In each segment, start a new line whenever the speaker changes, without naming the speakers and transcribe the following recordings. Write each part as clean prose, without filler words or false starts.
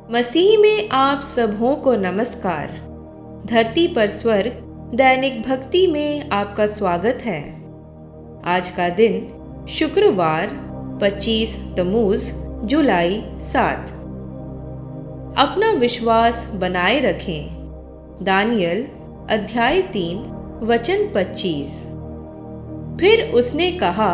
मसीह में आप सबों को नमस्कार। धरती पर स्वर्ग दैनिक भक्ति में आपका स्वागत है। आज का दिन शुक्रवार 25 तमूज जुलाई 7। अपना विश्वास बनाए रखें। दानियल अध्याय 3 वचन 25। फिर उसने कहा,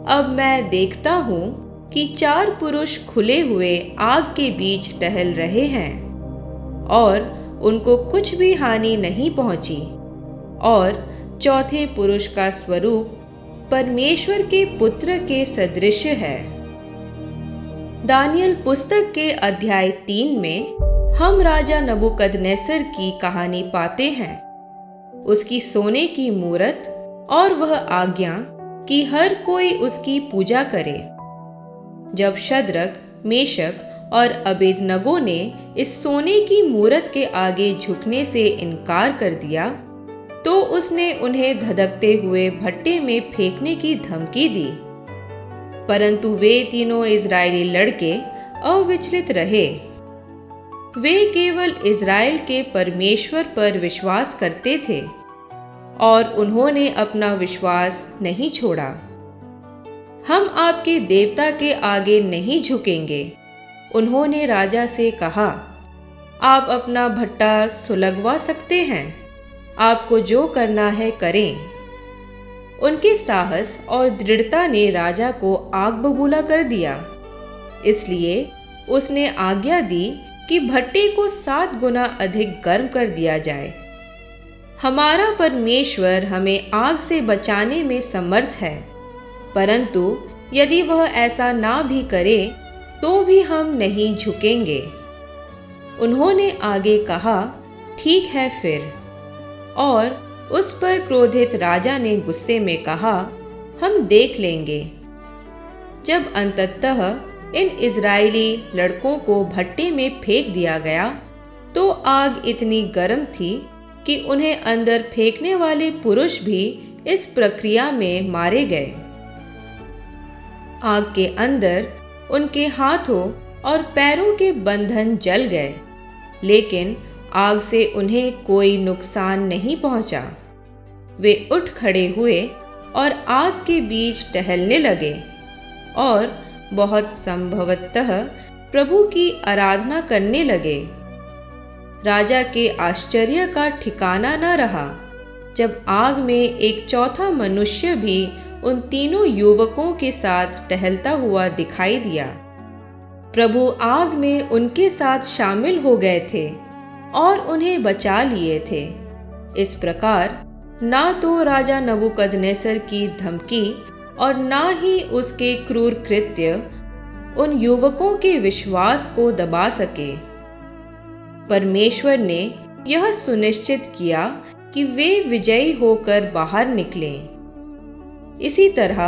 अब मैं देखता हूँ कि 4 पुरुष खुले हुए आग के बीच टहल रहे हैं और उनको कुछ भी हानि नहीं पहुंची, और चौथे पुरुष का स्वरूप परमेश्वर के पुत्र के सदृश है। दानियल पुस्तक के अध्याय 3 में हम राजा नबूकदनेस्सर की कहानी पाते हैं। उसकी सोने की मूरत और वह आज्ञा कि हर कोई उसकी पूजा करे। जब शद्रक, मेशक और अबेदनगो ने इस सोने की मूरत के आगे झुकने से इनकार कर दिया, तो उसने उन्हें धधकते हुए भट्टे में फेंकने की धमकी दी। परंतु वे तीनों इजरायली लड़के अविचलित रहे। वे केवल इजराइल के परमेश्वर पर विश्वास करते थे और उन्होंने अपना विश्वास नहीं छोड़ा। हम आपके देवता के आगे नहीं झुकेंगे, उन्होंने राजा से कहा। आप अपना भट्टा सुलगवा सकते हैं, आपको जो करना है करें। उनके साहस और दृढ़ता ने राजा को आग बबूला कर दिया। इसलिए उसने आज्ञा दी कि भट्टे को 7 गुना अधिक गर्म कर दिया जाए। हमारा परमेश्वर हमें आग से बचाने में समर्थ है, परंतु यदि वह ऐसा ना भी करे तो भी हम नहीं झुकेंगे। उन्होंने आगे कहा, ठीक है फिर। और उस पर क्रोधित राजा ने गुस्से में कहा, हम देख लेंगे। जब अंततः इन इजरायली लड़कों को भट्टे में फेंक दिया गया, तो आग इतनी गर्म थी कि उन्हें अंदर फेंकने वाले पुरुष भी इस प्रक्रिया में मारे गए। आग के अंदर उनके हाथों और पैरों के बंधन जल गए, लेकिन आग से उन्हें कोई नुकसान नहीं पहुंचा। वे उठ खड़े हुए और आग के बीच टहलने लगे और बहुत संभवतः प्रभु की आराधना करने लगे। राजा के आश्चर्य का ठिकाना न रहा जब आग में एक चौथा मनुष्य भी उन तीनों युवकों के साथ टहलता हुआ दिखाई दिया। प्रभु आग में उनके साथ शामिल हो गए थे और उन्हें बचा लिए थे। इस प्रकार ना तो राजा नबूकदनेस्सर की धमकी और ना ही उसके क्रूर कृत्य उन युवकों के विश्वास को दबा सके। परमेश्वर ने यह सुनिश्चित किया कि वे विजयी होकर बाहर निकलें। इसी तरह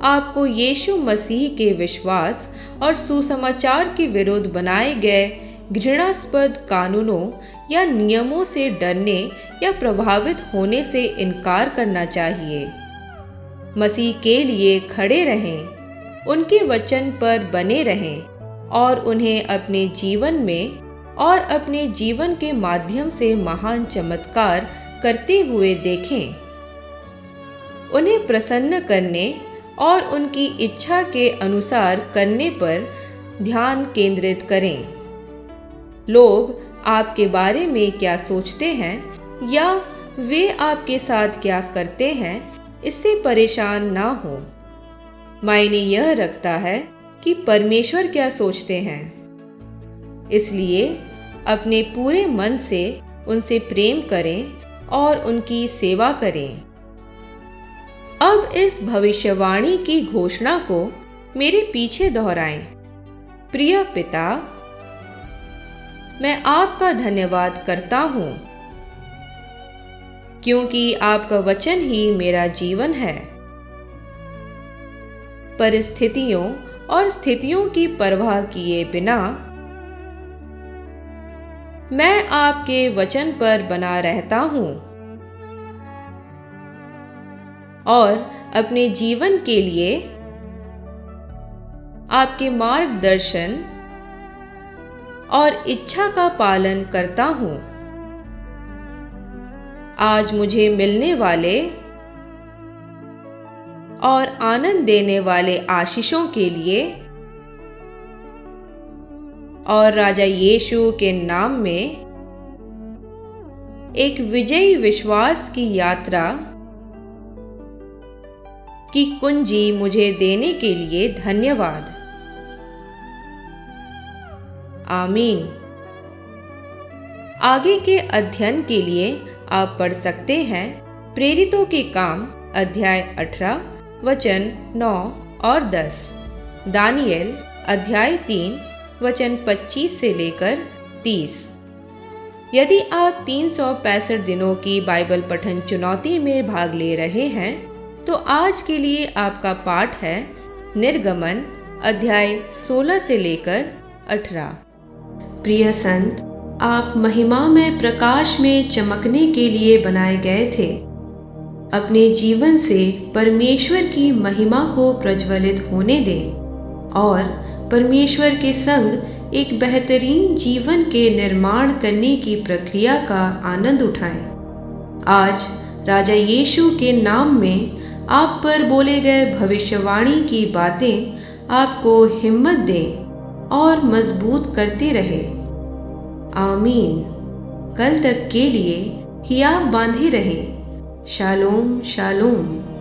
आपको यीशु मसीह के विश्वास और सुसमाचार के विरुद्ध बनाए गए घृणास्पद कानूनों या नियमों से डरने या प्रभावित होने से इनकार करना चाहिए। मसीह के लिए खड़े रहें, उनके वचन पर बने रहें और उन्हें अपने जीवन में और अपने जीवन के माध्यम से महान चमत्कार करते हुए देखें। उन्हें प्रसन्न करने और उनकी इच्छा के अनुसार करने पर ध्यान केंद्रित करें। लोग आपके बारे में क्या सोचते हैं या वे आपके साथ क्या करते हैं, इससे परेशान ना हो। मायने यह रखता है कि परमेश्वर क्या सोचते हैं। इसलिए अपने पूरे मन से उनसे प्रेम करें और उनकी सेवा करें। अब इस भविष्यवाणी की घोषणा को मेरे पीछे दोहराएं। प्रिय पिता, मैं आपका धन्यवाद करता हूँ, क्योंकि आपका वचन ही मेरा जीवन है। परिस्थितियों और स्थितियों की परवाह किए बिना मैं आपके वचन पर बना रहता हूँ और अपने जीवन के लिए आपके मार्गदर्शन और इच्छा का पालन करता हूँ। आज मुझे मिलने वाले और आनंद देने वाले आशीषों के लिए और राजा यीशु के नाम में एक विजयी विश्वास की यात्रा की कुंजी मुझे देने के लिए धन्यवाद। आमीन। आगे के अध्ययन के लिए आप पढ़ सकते हैं प्रेरितों के काम अध्याय 18 वचन 9 और 10, दानियल अध्याय 3 वचन 25 से लेकर 30। यदि आप 365 दिनों की बाइबल पठन चुनौती में भाग ले रहे हैं तो आज के लिए आपका पाठ है निर्गमन अध्याय 16 से लेकर 18। प्रिय संत, आप महिमा में प्रकाश में चमकने के लिए बनाए गए थे। अपने जीवन से परमेश्वर की महिमा को प्रज्वलित होने दें और परमेश्वर के संग एक बेहतरीन जीवन के निर्माण करने की प्रक्रिया का आनंद उठाएं। आज राजा यीशु के नाम में आप पर बोले गए भविष्यवाणी की बातें आपको हिम्मत दें और मजबूत करते रहे। आमीन। कल तक के लिए हिया बांधे रहे। Shalom shalom.